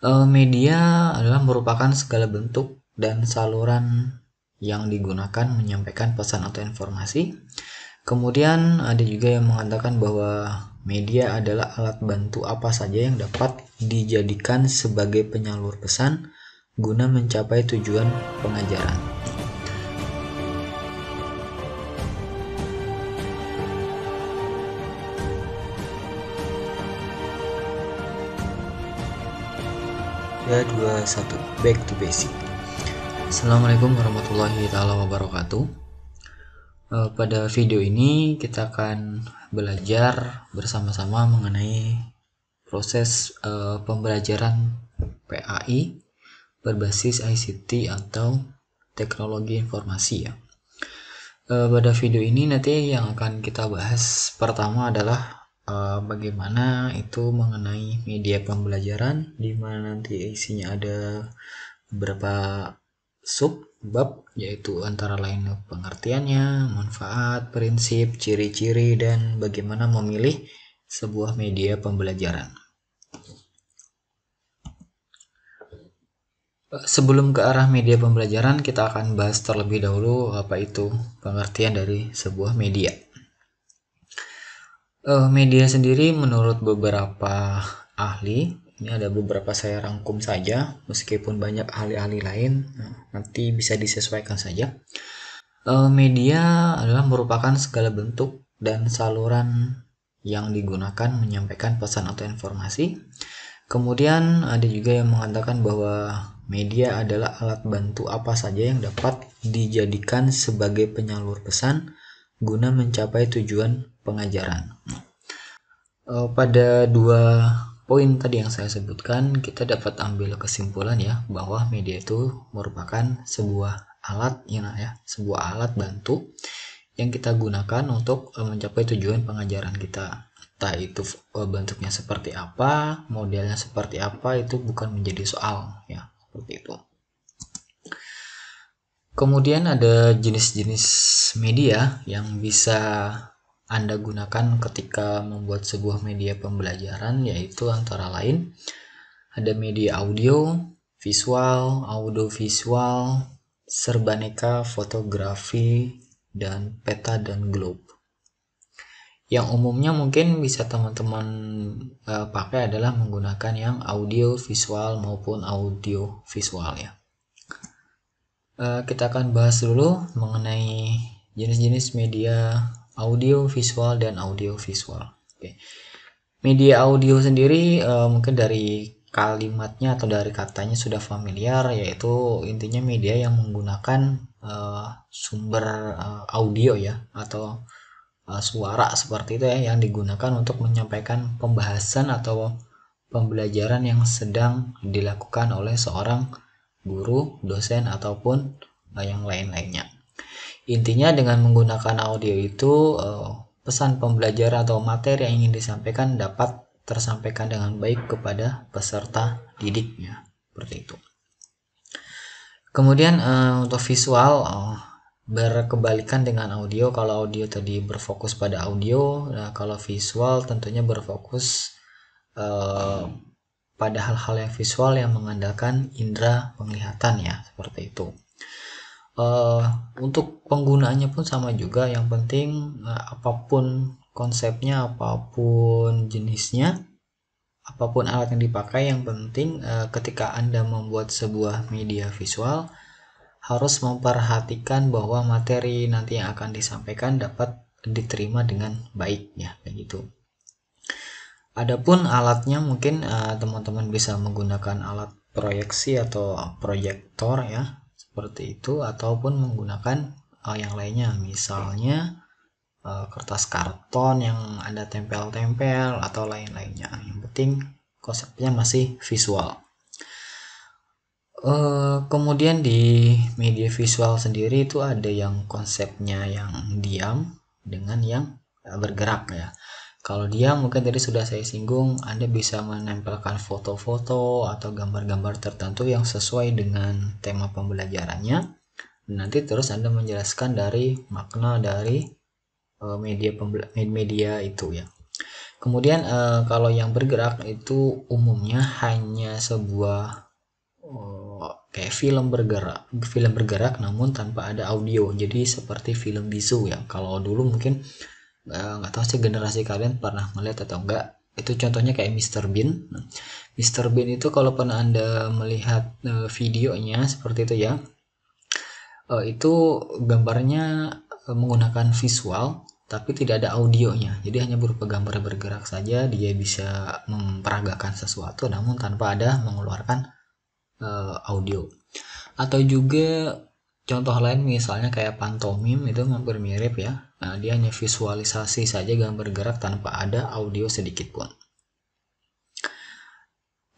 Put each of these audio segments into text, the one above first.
Media adalah merupakan segala bentuk dan saluran yang digunakan menyampaikan pesan atau informasi. Kemudian ada juga yang mengatakan bahwa media adalah alat bantu apa saja yang dapat dijadikan sebagai penyalur pesan guna mencapai tujuan pengajaran. Ya 21 back to basic. Assalamualaikum warahmatullahi wabarakatuh. Pada video ini kita akan belajar bersama-sama mengenai proses pembelajaran PAI berbasis ICT atau teknologi informasi ya. Pada video ini nanti yang akan kita bahas pertama adalah bagaimana itu mengenai media pembelajaran, di mana nanti isinya ada beberapa subbab, yaitu antara lain pengertiannya, manfaat, prinsip, ciri-ciri, dan bagaimana memilih sebuah media pembelajaran. Sebelum ke arah media pembelajaran, kita akan bahas terlebih dahulu apa itu pengertian dari sebuah media. Media sendiri menurut beberapa ahli, ini ada beberapa saya rangkum saja, meskipun banyak ahli-ahli lain, nanti bisa disesuaikan saja. Media adalah merupakan segala bentuk dan saluran yang digunakan menyampaikan pesan atau informasi. Kemudian ada juga yang mengatakan bahwa media adalah alat bantu apa saja yang dapat dijadikan sebagai penyalur pesan guna mencapai tujuan pengajaran. Pada dua poin tadi yang saya sebutkan, kita dapat ambil kesimpulan ya bahwa media itu merupakan sebuah alat sebuah alat bantu yang kita gunakan untuk mencapai tujuan pengajaran kita. Entah itu bentuknya seperti apa, modelnya seperti apa, itu bukan menjadi soal ya, seperti itu. Kemudian ada jenis-jenis media yang bisa Anda gunakan ketika membuat sebuah media pembelajaran, yaitu antara lain ada media audio, visual, audiovisual, serbaneka, fotografi, dan peta dan globe. Yang umumnya mungkin bisa teman-teman pakai adalah menggunakan yang audio visual maupun audio visual ya. Kita akan bahas dulu mengenai jenis-jenis media audio visual dan audio visual. Oke. Media audio sendiri mungkin dari kalimatnya atau dari katanya sudah familiar, yaitu intinya media yang menggunakan sumber audio ya, atau suara seperti itu ya, yang digunakan untuk menyampaikan pembahasan atau pembelajaran yang sedang dilakukan oleh seorang guru, dosen, ataupun yang lain-lainnya. Intinya dengan menggunakan audio itu pesan pembelajaran atau materi yang ingin disampaikan dapat tersampaikan dengan baik kepada peserta didiknya, seperti itu. Kemudian untuk visual berkebalikan dengan audio. Kalau audio tadi berfokus pada audio, nah kalau visual tentunya berfokus pada hal-hal yang visual yang mengandalkan indera penglihatan ya, seperti itu. Untuk penggunaannya pun sama juga, yang penting apapun konsepnya, apapun jenisnya, apapun alat yang dipakai, yang penting ketika Anda membuat sebuah media visual harus memperhatikan bahwa materi nanti yang akan disampaikan dapat diterima dengan baik ya, kayak gitu. Adapun alatnya mungkin teman-teman bisa menggunakan alat proyeksi atau proyektor ya, seperti itu, ataupun menggunakan yang lainnya, misalnya kertas karton yang Anda tempel-tempel atau lain-lainnya. Yang penting konsepnya masih visual. Kemudian di media visual sendiri itu ada yang konsepnya yang diam dengan yang bergerak ya. Kalau diam mungkin tadi sudah saya singgung, Anda bisa menempelkan foto-foto atau gambar-gambar tertentu yang sesuai dengan tema pembelajarannya. Nanti terus Anda menjelaskan dari makna dari media itu ya. Kemudian kalau yang bergerak itu umumnya hanya sebuah kayak film bergerak namun tanpa ada audio, jadi seperti film bisu ya. Kalau dulu mungkin nggak tahu sih generasi kalian pernah melihat atau enggak, itu contohnya kayak Mr. Bean. Mr. Bean itu kalau pernah Anda melihat videonya seperti itu ya, itu gambarnya menggunakan visual tapi tidak ada audionya, jadi hanya berupa gambar bergerak saja. Dia bisa memperagakan sesuatu namun tanpa ada mengeluarkan audio. Atau juga contoh lain misalnya kayak pantomim, itu hampir mirip ya. Nah, dia hanya visualisasi saja gambar gerak tanpa ada audio sedikit pun.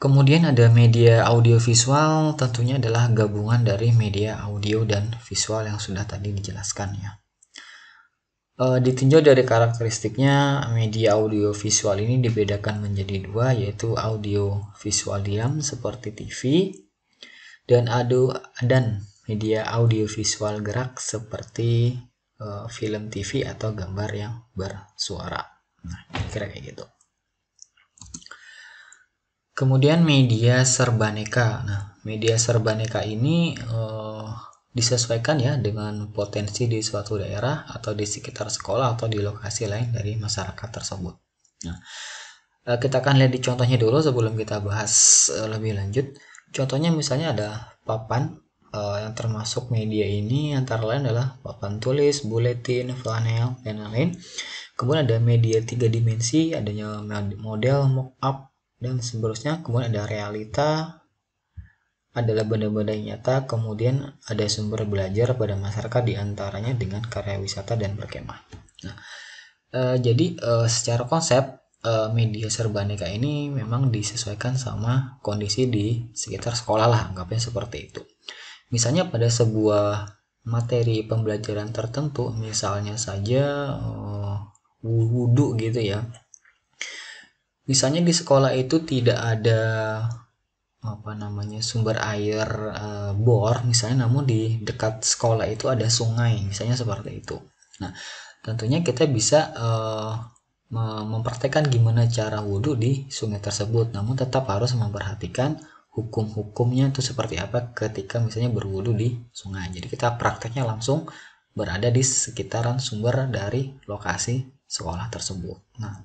Kemudian ada media audiovisual, tentunya adalah gabungan dari media audio dan visual yang sudah tadi dijelaskan ya. Ditinjau dari karakteristiknya, media audiovisual ini dibedakan menjadi dua, yaitu audio visual diam seperti TV dan media audiovisual gerak seperti film TV atau gambar yang bersuara. Nah, kira kayak gitu. Kemudian media serbaneka. Nah, media serbaneka ini disesuaikan ya dengan potensi di suatu daerah atau di sekitar sekolah atau di lokasi lain dari masyarakat tersebut. Nah, kita akan lihat di contohnya dulu sebelum kita bahas lebih lanjut. Contohnya misalnya ada papan yang termasuk media ini antara lain adalah papan tulis, buletin, flanel, dan lain-lain. Kemudian ada media 3 dimensi, adanya model, mock-up, dan seterusnya. Kemudian ada realita, adalah benda-benda yang nyata. Kemudian ada sumber belajar pada masyarakat diantaranya dengan karya wisata dan berkemah. Nah, jadi secara konsep media serbaneka ini memang disesuaikan sama kondisi di sekitar sekolah lah, anggapnya seperti itu. Misalnya pada sebuah materi pembelajaran tertentu, misalnya saja wudhu gitu ya. Misalnya di sekolah itu tidak ada sumber air bor misalnya, namun di dekat sekolah itu ada sungai misalnya seperti itu. Nah, tentunya kita bisa mempraktekkan gimana cara wudhu di sungai tersebut, namun tetap harus memperhatikan hukum-hukumnya itu seperti apa ketika misalnya berwudhu di sungai. Jadi kita prakteknya langsung berada di sekitaran sumber dari lokasi sekolah tersebut. Nah,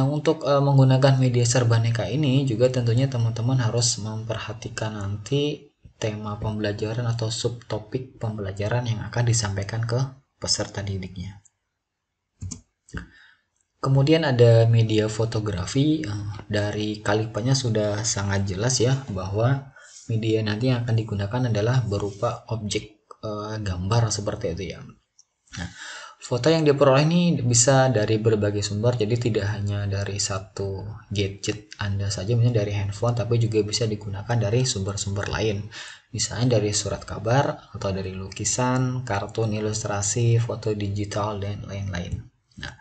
untuk menggunakan media serbaneka ini juga tentunya teman-teman harus memperhatikan nanti tema pembelajaran atau subtopik pembelajaran yang akan disampaikan ke peserta didiknya. Kemudian ada media fotografi. Dari kalimatnya sudah sangat jelas ya bahwa media nanti yang akan digunakan adalah berupa objek gambar seperti itu ya. Nah, foto yang diperoleh ini bisa dari berbagai sumber, jadi tidak hanya dari satu gadget Anda saja, misalnya dari handphone, tapi juga bisa digunakan dari sumber-sumber lain. Misalnya dari surat kabar, atau dari lukisan, kartun, ilustrasi, foto digital, dan lain-lain. Nah,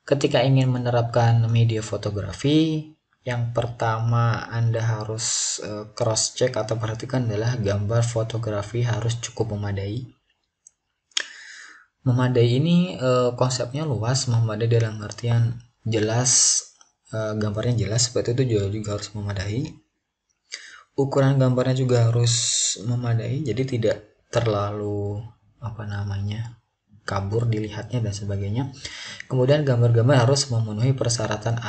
ketika ingin menerapkan media fotografi, yang pertama Anda harus cross-check atau perhatikan adalah gambar fotografi harus cukup memadai. Memadai ini konsepnya luas. Memadai dalam artian jelas, gambarnya jelas, seperti itu juga harus memadai. Ukuran gambarnya juga harus memadai, jadi tidak terlalu kabur dilihatnya dan sebagainya. Kemudian gambar-gambar harus memenuhi persyaratan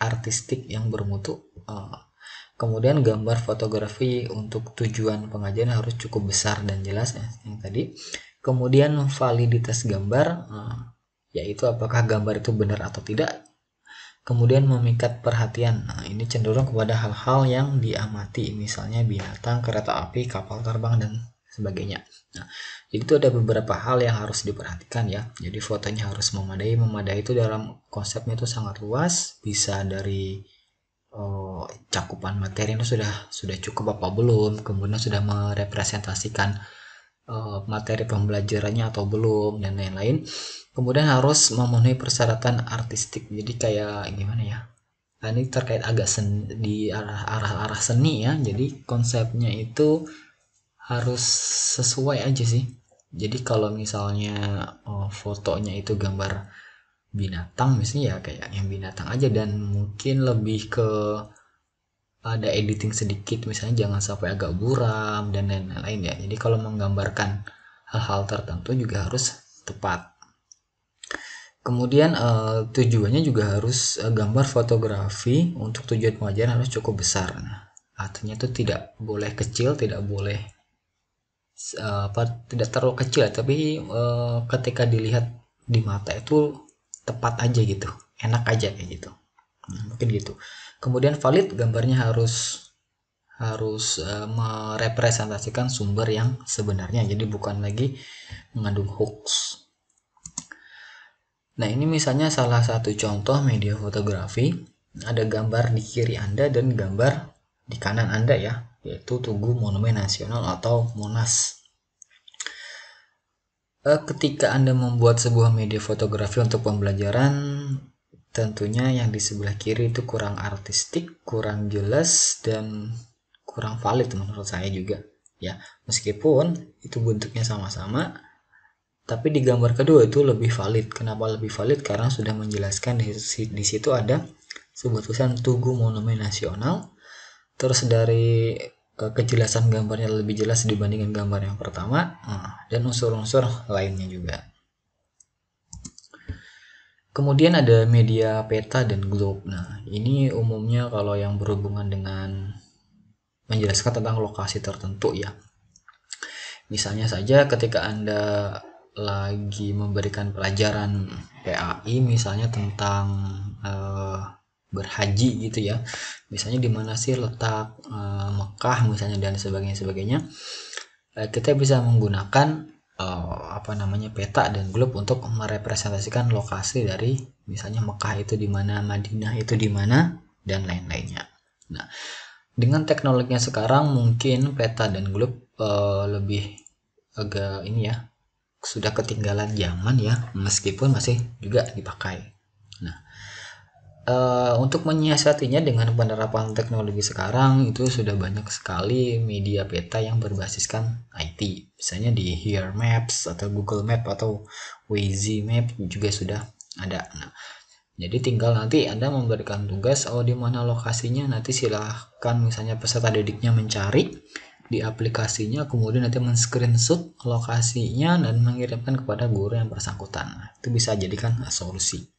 artistik yang bermutu. Kemudian gambar fotografi untuk tujuan pengajian harus cukup besar dan jelas ya, yang tadi. Kemudian validitas gambar, yaitu apakah gambar itu benar atau tidak. Kemudian memikat perhatian. Nah, ini cenderung kepada hal-hal yang diamati, misalnya binatang, kereta api, kapal terbang, dan sebagainya. Nah, jadi itu ada beberapa hal yang harus diperhatikan ya. Jadi fotonya harus memadai. Memadai itu dalam konsepnya itu sangat luas, bisa dari cakupan materi itu sudah cukup apa belum, kemudian sudah merepresentasikan materi pembelajarannya atau belum, dan lain-lain. Kemudian harus memenuhi persyaratan artistik, jadi kayak gimana ya, nah, ini terkait agak di arah seni ya. Jadi konsepnya itu harus sesuai aja sih. Jadi kalau misalnya fotonya itu gambar binatang misalnya ya kayak yang binatang aja, dan mungkin lebih ke ada editing sedikit, misalnya jangan sampai agak buram dan lain-lain ya. Jadi kalau menggambarkan hal-hal tertentu juga harus tepat. Kemudian tujuannya juga harus gambar fotografi untuk tujuan pengajaran harus cukup besar. Nah, artinya itu tidak boleh kecil, tidak boleh tidak terlalu kecil, tapi ketika dilihat di mata itu tepat aja gitu, enak aja kayak gitu. Nah, mungkin gitu. Kemudian valid, gambarnya harus merepresentasikan sumber yang sebenarnya, jadi bukan lagi mengandung hoax. Nah, ini misalnya salah satu contoh media fotografi. Ada gambar di kiri Anda dan gambar di kanan Anda ya, yaitu Tugu Monumen Nasional atau Monas. Ketika Anda membuat sebuah media fotografi untuk pembelajaran, tentunya yang di sebelah kiri itu kurang artistik, kurang jelas, dan kurang valid menurut saya juga ya. Meskipun itu bentuknya sama-sama, tapi di gambar kedua itu lebih valid. Kenapa lebih valid? Karena sudah menjelaskan di situ ada sebuah tulisan Tugu Monumen Nasional. Terus dari kejelasan gambarnya lebih jelas dibandingkan gambar yang pertama, dan unsur-unsur lainnya juga. Kemudian ada media peta dan globe. Nah, ini umumnya kalau yang berhubungan dengan menjelaskan tentang lokasi tertentu ya. Misalnya saja ketika Anda lagi memberikan pelajaran PAI misalnya tentang berhaji gitu ya, misalnya di mana sih letak Mekah misalnya dan sebagainya, kita bisa menggunakan peta dan globe untuk merepresentasikan lokasi dari misalnya Mekah itu di mana, Madinah itu di mana, dan lain-lainnya. Nah, dengan teknologinya sekarang mungkin peta dan globe lebih agak ini ya, sudah ketinggalan zaman ya, meskipun masih juga dipakai. Nah, untuk menyiasatinya dengan penerapan teknologi sekarang itu sudah banyak sekali media peta yang berbasiskan IT. Misalnya di Here Maps atau Google Map atau Waze Map juga sudah ada. Nah, jadi tinggal nanti Anda memberikan tugas, di mana lokasinya, nanti silahkan misalnya peserta didiknya mencari di aplikasinya, kemudian nanti men-screenshot lokasinya dan mengirimkan kepada guru yang bersangkutan. Nah, itu bisa jadikan solusi.